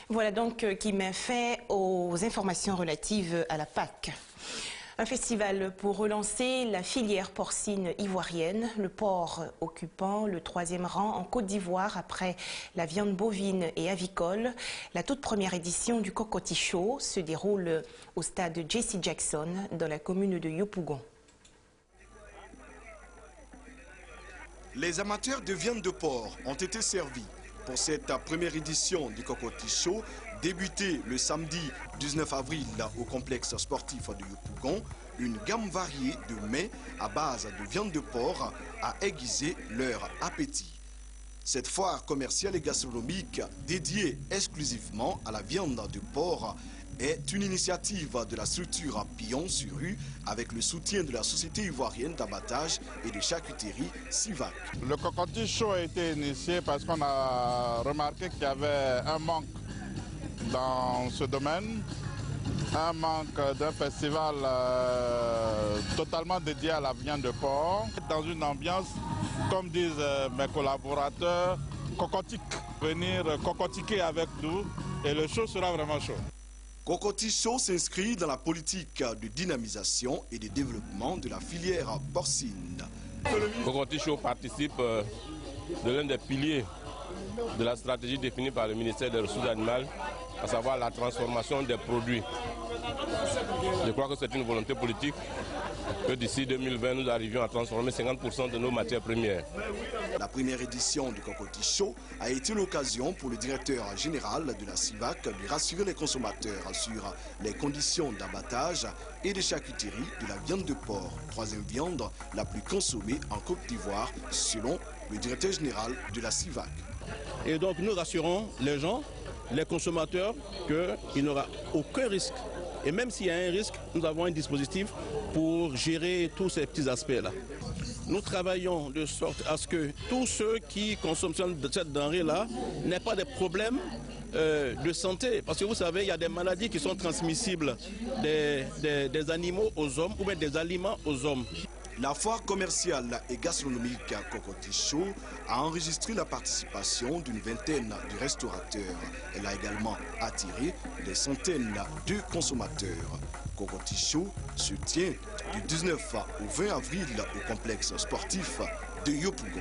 Voilà donc qui met fin aux informations relatives à la Pâques. Un festival pour relancer la filière porcine ivoirienne, le porc occupant le 3e rang en Côte d'Ivoire après la viande bovine et avicole. La toute première édition du Cocotti Show se déroule au stade Jesse Jackson dans la commune de Yopougon. Les amateurs de viande de porc ont été servis pour cette première édition du Cocotti Show, débutée le samedi 19 avril au complexe sportif de Yopougon. Une gamme variée de mets à base de viande de porc a aiguisé leur appétit. Cette foire commerciale et gastronomique dédiée exclusivement à la viande de porc est une initiative de la structure Pion sur Rue avec le soutien de la Société ivoirienne d'abattage et de charcuterie Civac. Le Cocotti Show a été initié parce qu'on a remarqué qu'il y avait un manque dans ce domaine, un manque d'un festival totalement dédié à la viande de porc, dans une ambiance, comme disent mes collaborateurs, cocotique. Venir cocotiquer avec nous et le show sera vraiment chaud. Cocotti Show s'inscrit dans la politique de dynamisation et de développement de la filière porcine. Cocotti Show participe de l'un des piliers de la stratégie définie par le ministère des Ressources animales, à savoir la transformation des produits. Je crois que c'est une volonté politique que d'ici 2020, nous arrivions à transformer 50% de nos matières premières. La première édition du Cocotti Show a été l'occasion pour le directeur général de la Civac de rassurer les consommateurs sur les conditions d'abattage et de charcuterie de la viande de porc, troisième viande la plus consommée en Côte d'Ivoire, selon le directeur général de la Civac. Et donc nous rassurons les gens, les consommateurs, qu'il n'y aura aucun risque. Et même s'il y a un risque, nous avons un dispositif pour gérer tous ces petits aspects-là. Nous travaillons de sorte à ce que tous ceux qui consomment cette denrée-là n'aient pas de problèmes de santé. Parce que vous savez, il y a des maladies qui sont transmissibles des animaux aux hommes ou bien des aliments aux hommes. La foire commerciale et gastronomique Cocotti Show a enregistré la participation d'une vingtaine de restaurateurs. Elle a également attiré des centaines de consommateurs. Cocotti Show se tient du 19 au 20 avril au complexe sportif de Yopougon.